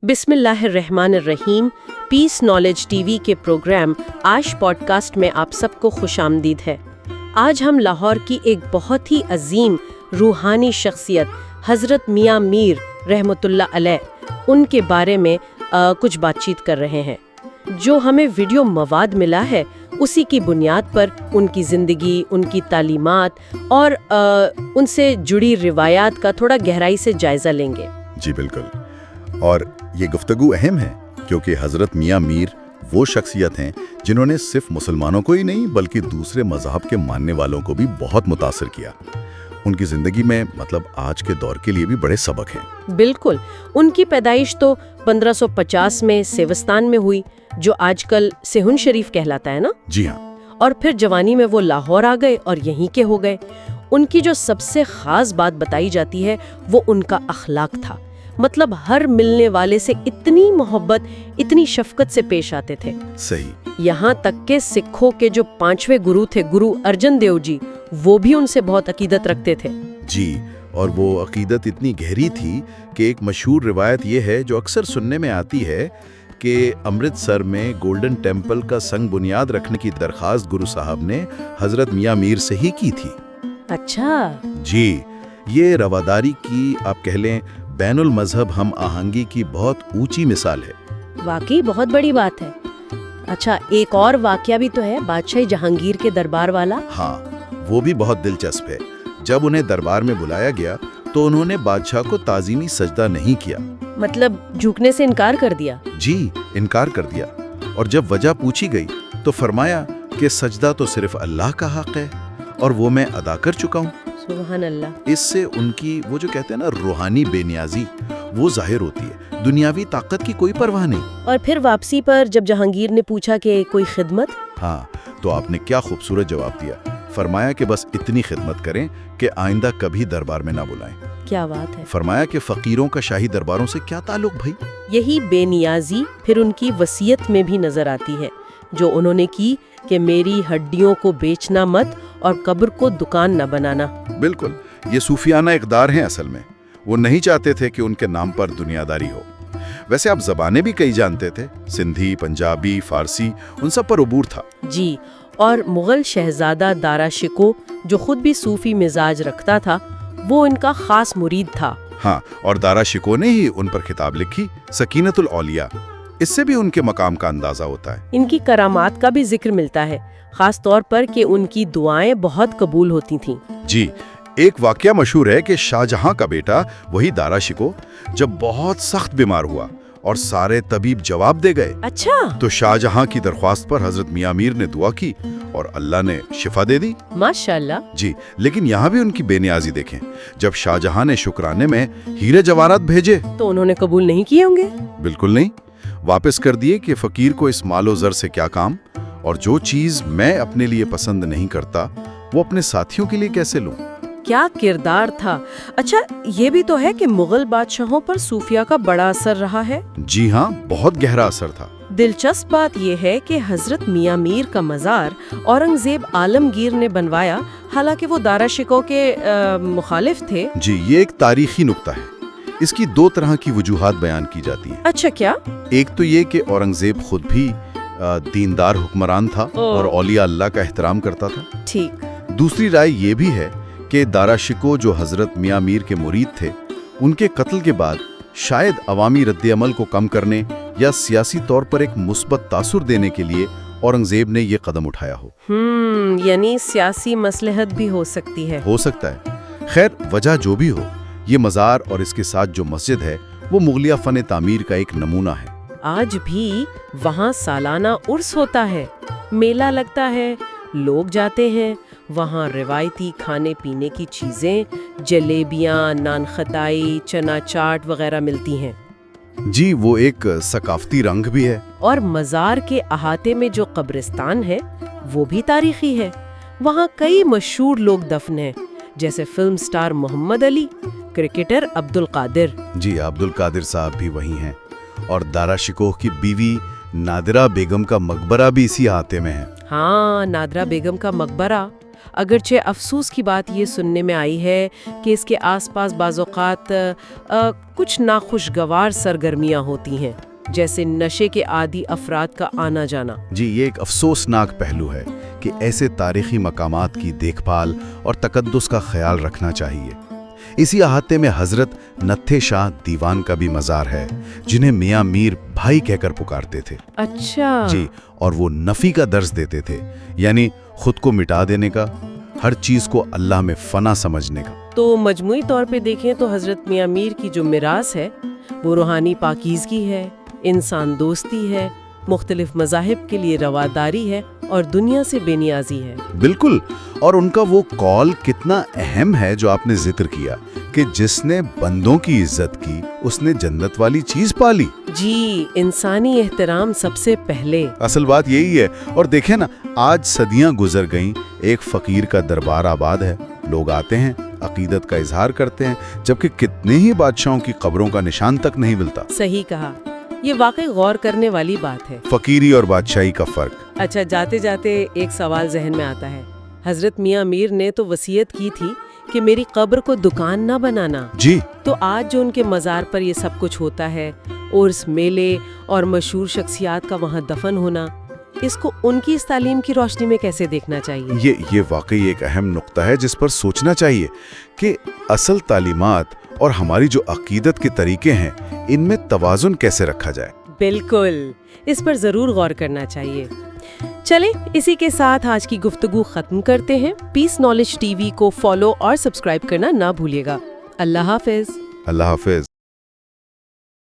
बिस्मिल्लाहिर्रहमानिर्रहीम piece knowledge TV के programme आश पॉडकास्ट में आप सबको खुशामदीद है। आज हम लाहौर की एक बहुत ही अजीम रूहानी शख्सियत हज़रत मियाँ मीर रहमतुल्लाह अलैह उनके बारे में कुछ बातचीत कर रहे हैं। जो हमें वीडियो मवाद मिला है उसी की बुनियाद पर उनकी ज़िंदगी, उनकी तालीमात और उनसे जुड़ी रिवायात का थोड़ा गहराई से जायज़ा लेंगे। जी बिल्कुल, और ये गुफ्तगू अहम है क्योंकि हज़रत मियाँ मीर वो शख्सियत हैं जिन्होंने सिर्फ मुसलमानों को ही नहीं बल्कि दूसरे मज़हब के मानने वालों को भी बहुत मुतासर किया। उनकी ज़िंदगी में आज के दौर के लिए भी बड़े सबक हैं। बिल्कुल, उनकी पैदाइश तो 1550 में सेवस्तान में हुई, जो आजकल सेहुन शरीफ कहलाता है ना। जी हाँ। और फिर जवानी में वो लाहौर आ गए और यहीं के हो गए। उनकी जो सबसे ख़ास बात बताई जाती है वो उनका अखलाक था। हर मिलने वाले से इतनी मोहब्बत, इतनी शफकत से पेश आते थे। सही। यहाँ तक के सिखों के जो 5वें गुरु थे, गुरु अर्जन देव जी, वो भी उनसे बहुत अकीदत रखते थे। जी, और वो अकीदत इतनी गहरी थी कि एक मशहूर रिवायत ये है जो अक्सर सुनने में आती है कि अमृतसर में गोल्डन टेम्पल का संग बुनियाद रखने की दरख्वास्त गुरु साहब ने हज़रत मियाँ मीर से ही की थी। अच्छा। जी, ये रवादारी की आप कह लें बैनुल मजहब हम आहंगी की बहुत ऊंची मिसाल है। वाकई बहुत बड़ी बात है। अच्छा, एक और वाकया भी तो है, बादशाह जहांगीर के दरबार वाला। हाँ, वो भी बहुत दिलचस्प है। जब उन्हें दरबार में बुलाया गया तो उन्होंने बादशाह को ताजीमी सजदा नहीं किया। झुकने से इनकार कर दिया। जी, इनकार कर दिया। और जब वजह पूछी गई तो फरमाया कि सजदा तो सिर्फ अल्लाह का हक है और वो मैं अदा कर चुका हूँ। सुभान अल्लाह। इससे उनकी वो जो कहते हैं ना रूहानी बेनियाजी, वो जाहिर होती है। दुनियावी ताकत की कोई परवाह नहीं। और फिर वापसी पर जब जहांगीर ने पूछा कि कोई खिदमत, हाँ, तो आपने क्या खूबसूरत जवाब दिया। फरमाया कि बस इतनी खिदमत करें कि आइंदा कभी दरबार में ना बुलाएं। क्या बात है। फरमाया कि फकीरों का शाही दरबारों से क्या ताल्लुक भाई। यही बेनियाजी फिर उनकी वसीयत में भी नजर आती है जो उन्होंने की कि मेरी हड्डियों को बेचना मत और कब्र को दुकान न बनाना। बिल्कुल, ये सूफियाना इक़दार हैं असल में। वो नहीं चाहते थे कि उनके नाम पर दुनियादारी हो। वैसे आप ज़बानें भी कई जानते थे, सिंधी, पंजाबी, फारसी, उन सब पर उबूर था। जी, और मुग़ल शहजादा दारा शिको जो खुद भी सूफी मिजाज रखता था, वो इनका खास मुरीद था। हाँ, और दारा शिको ने ही उन पर किताब लिखी, सकीनतुल औलिया। इससे भी उनके मकाम का अंदाजा होता है। इनकी करामात का भी जिक्र मिलता है, खास तौर पर कि उनकी दुआएं बहुत कबूल होती थीं। जी, एक वाकया मशहूर है कि शाहजहां का बेटा वही दारा शिको जब बहुत सख्त बीमार हुआ और सारे तबीब जवाब दे गए। अच्छा। तो शाहजहां की दरख्वास्त पर हजरत मियाँ मीर ने दुआ की और अल्लाह ने शिफा दे दी। माशाल्लाह। जी, लेकिन यहाँ भी उनकी बेनियाजी देखें। जब शाहजहां ने शुक्राने में हीरे जवाहरात भेजे तो उन्होंने कबूल नहीं किए होंगे। बिल्कुल नहीं, वापस कर दिए कि फकीर को इस मालो ज़र से क्या काम, और जो चीज मैं अपने लिए पसंद नहीं करता वो अपने साथियों के लिए कैसे लूं। क्या किरदार था। अच्छा, ये भी तो है कि मुगल बादशाहों पर सूफिया का बड़ा असर रहा है। जी हाँ, बहुत गहरा असर था। दिलचस्प बात यह है कि हजरत मियाँ मीर का मज़ार औरंगजेब आलमगीर ने बनवाया, हालांकि वो दारा शिको के मुखालिफ थे। जी, ये एक तारीखी नुक्ता है। इसकी दो तरह की वजूहात बयान की जाती है। अच्छा, क्या? एक तो ये कि औरंगजेब खुद भी दीनदार हुक्मरान था और औलिया अल्लाह का एहतराम करता था। ठीक। दूसरी राय ये भी है कि दारा शिको जो हजरत मियाँ मीर के मुरीद थे, उनके कत्ल के बाद शायद अवामी रद्द-ए-अमल को कम करने या सियासी तौर पर एक मुस्बत तासुर देने के लिए औरंगजेब ने ये कदम उठाया हो। यानी सियासी मसलहत भी हो सकती है। हो सकता है। खैर, वजह जो भी हो, ये मज़ार और इसके साथ जो मस्जिद है वो मुगलिया फ़न तामीर का एक नमूना है। आज भी वहाँ सालाना उर्स होता है, मेला लगता है, लोग जाते हैं। वहाँ रिवायती खाने पीने की चीज़ें, जलेबियाँ, नान खताई, चना चाट वगैरह मिलती हैं। जी, वो एक सकाफती रंग भी है। और मज़ार के अहाते में जो कब्रिस्तान है वो भी तारीखी है। वहाँ कई मशहूर लोग दफन हैं, जैसे film star Mohammad Ali, cricketer Abdul Qadir. जी, अब्दुल कादिर साहब भी वही हैं। और दारा शिकोह की बीवी नादिरा बेगम का मकबरा भी इसी अहाते में है। हाँ, नादिरा बेगम का मकबरा اگرچہ افسوس کی بات یہ سننے میں آئی ہے کہ اس کے آس پاس بعض اوقات کچھ ناخوشگوار سرگرمیاں ہوتی ہیں، جیسے نشے کے عادی افراد کا آنا جانا۔ جی، یہ ایک افسوسناک پہلو ہے کہ ایسے تاریخی مقامات کی دیکھ بھال اور تقدس کا خیال رکھنا چاہیے۔ اسی احاطے میں حضرت نتھے شاہ دیوان کا بھی مزار ہے، جنہیں میاں میر بھائی کہہ کر پکارتے تھے۔ اچھا جی، اور وہ نفی کا درس دیتے تھے، یعنی خود کو مٹا دینے کا، ہر چیز کو اللہ میں فنا سمجھنے کا۔ تو مجموعی طور پہ دیکھیں تو حضرت میاں میر کی جو میراث ہے وہ روحانی پاکیزگی ہے، انسان دوستی ہے، مختلف مذاہب کے لیے رواداری ہے اور دنیا سے بے نیازی ہے۔ بالکل، اور ان کا وہ قول کتنا اہم ہے جو آپ نے ذکر کیا کہ جس نے بندوں کی عزت کی اس نے جنت والی چیز پالی۔ جی، انسانی احترام سب سے پہلے۔ اصل بات یہی ہے، اور دیکھیں نا، آج صدیاں گزر گئیں، ایک فقیر کا دربار آباد ہے، لوگ آتے ہیں، عقیدت کا اظہار کرتے ہیں، جبکہ کتنے ہی بادشاہوں کی قبروں کا نشان تک نہیں ملتا۔ صحیح کہا، یہ واقعی غور کرنے والی بات ہے۔ فقیری اور بادشاہی کا فرق۔ اچھا، جاتے جاتے ایک سوال ذہن میں آتا ہے۔ حضرت میاں میر نے تو وصیت کی تھی کہ میری قبر کو دکان نہ بنانا۔ جی، تو آج جو ان کے مزار پر یہ سب کچھ ہوتا ہے، عرس، میلے اور مشہور شخصیات کا وہاں دفن ہونا، اس کو ان کی اس تعلیم کی روشنی میں کیسے دیکھنا چاہیے؟ یہ واقعی ایک اہم نقطہ ہے جس پر سوچنا چاہیے کہ اصل تعلیمات اور ہماری جو عقیدت کے طریقے ہیں ان میں توازن کیسے رکھا جائے۔ بالکل، اس پر ضرور غور کرنا چاہیے۔ چلیں، اسی کے ساتھ آج کی گفتگو ختم کرتے ہیں۔ پیس نالج ٹی وی کو فالو اور سبسکرائب کرنا نہ بھولیے گا۔ اللہ حافظ۔ اللہ حافظ۔